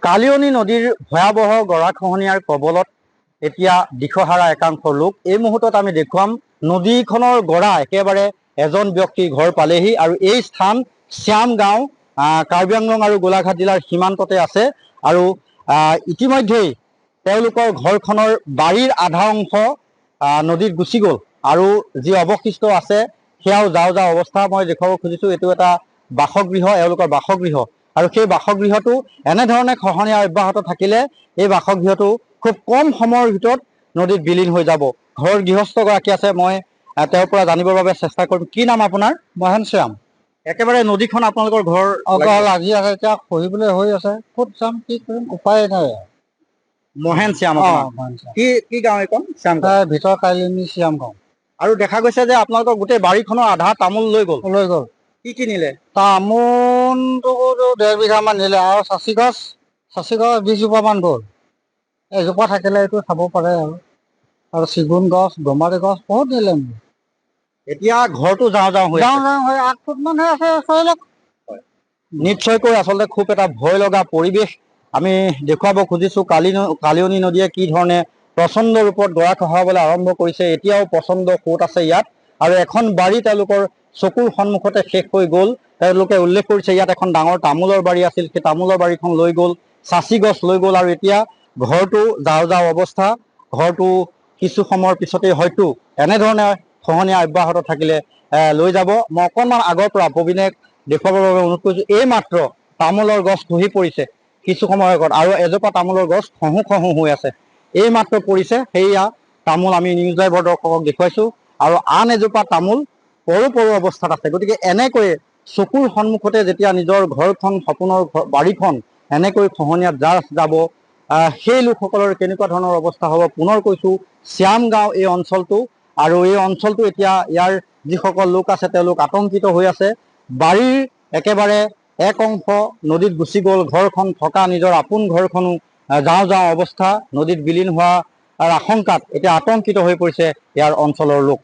কালিয়নী নদীৰ ভয়াবহ গৰাখহনীয়াৰ কবলত এতিয়া দিশহাৰা একাংশ লোক। এই মুহূৰ্তত আমি দেখুৱাম নদীখনৰ গৰা একেবাৰে এজন ব্যক্তিৰ ঘৰ পালেহি আৰু এই স্থান শ্যাম গাঁও কাৰ্বি আংলং আৰু গোলাঘাট জিলাৰ সীমান্ততে আছে। আৰু ইতিমধ্যেই তেওঁলোকৰ ঘৰখনৰ বাৰীৰ আধা অংশ নদীত গুচি গ'ল আৰু যি অৱশিষ্ট আছে সেয়াও যাওঁ যাওঁ অৱস্থা। মই দেখুৱাব খুজিছোঁ এইটো এটা বাসগৃহ, এওঁলোকৰ বাসগৃহ। আৰু সেই বাসগৃহটো এনেধৰণে খহনীয়া অব্যাহত থাকিলে এই বাসগৃহটো খুব কম সময়ৰ ভিতৰত নদীত বিলীন হৈ যাব। ঘৰৰ গৃহস্থগৰাকী আছে, মই তেওঁৰ পৰা জানিবৰ বাবে চেষ্টা কৰিম। কি নাম আপোনাৰ? মহেন শ্যাম। একেবাৰে নদীখন আপোনালোকৰ ঘৰ লাগি আছে, এতিয়া খহিবলৈ হৈ আছে। ক'ত যাম, কি কৰিম, উপায় নাই। মহেন শ্যাম, কি গাঁও এইখন? শ্যাম ভিতৰ কালিয়নী শ্যাম গাঁও। আৰু দেখা গৈছে যে আপোনালোকৰ গোটেই বাৰীখনৰ আধা তামোল লৈ গ'ল। কি নিলে? তামোলটো 1.5 বিঘামান নিলে আৰু চাচি গছ 20 জোপামান গ'ল। এজোপা থাকিলে এইটো খাব পাৰে আৰু চিগুন গছ, গমাৰি গছ বহুত নিলে। এতিয়া ঘৰটো যাওঁ যাওঁ হৈ 8 ফুটমান হৈ আছে। নিশ্চয়কৈ আচলতে খুব এটা ভয় লগা পৰিৱেশ আমি দেখুৱাব খুজিছোঁ। কালিয়নী নদীয়ে কি ধৰণে প্ৰচণ্ড ৰূপত গৰা খহাবলৈ আৰম্ভ কৰিছে। এতিয়াও প্ৰচণ্ড সোঁত আছে ইয়াত আৰু এখন বাৰী তেওঁলোকৰ চকুৰ সন্মুখতে শেষ হৈ গ'ল। তেওঁলোকে উল্লেখ কৰিছে ইয়াত এখন ডাঙৰ তামোলৰ বাৰী আছিল, সেই তামোলৰ বাৰীখন লৈ গ'ল, চাচি গছ লৈ গ'ল আৰু এতিয়া ঘৰটো যাওঁ যাওঁ অৱস্থা। ঘৰটো কিছু সময়ৰ পিছতেই হয়তো এনেধৰণে খহনীয়া অব্যাহত থাকিলে লৈ যাব। মই অকণমান আগৰ পৰা প্ৰবীণে দেখুৱাবৰ বাবে অনুৰোধ কৰিছোঁ। এই মাত্ৰ তামোলৰ গছ খহি পৰিছে কিছু সময়ৰ আগত আৰু এজোপা তামোলৰ গছ খহো খহো হৈ আছে। এই মাত্ৰ পৰিছে, সেয়া তামোল আমি নিউজ লাইভৰ দৰ্শকক দেখুৱাইছোঁ আৰু আন এজোপা তামোল পৰো পৰো অৱস্থাত আছে। গতিকে এনেকৈয়ে চকুৰ সন্মুখতে যেতিয়া নিজৰ ঘৰখন, সপোনৰ বাৰীখন এনেকৈ খহনীয়াত যাব, সেই লোকসকলৰ কেনেকুৱা ধৰণৰ অৱস্থা হ'ব। পুনৰ কৈছোঁ, শ্যাম গাঁও এই অঞ্চলটো আৰু এই অঞ্চলটো এতিয়া ইয়াৰ যিসকল লোক আছে তেওঁলোক আতংকিত হৈ আছে। বাৰীৰ একেবাৰে এক অংশ নদীত গুচি গ'ল, ঘৰখন থকা নিজৰ আপোন ঘৰখনো যাওঁ যাওঁ অৱস্থা, নদীত বিলীন হোৱাৰ আশংকাত এতিয়া আতংকিত হৈ পৰিছে ইয়াৰ অঞ্চলৰ লোক।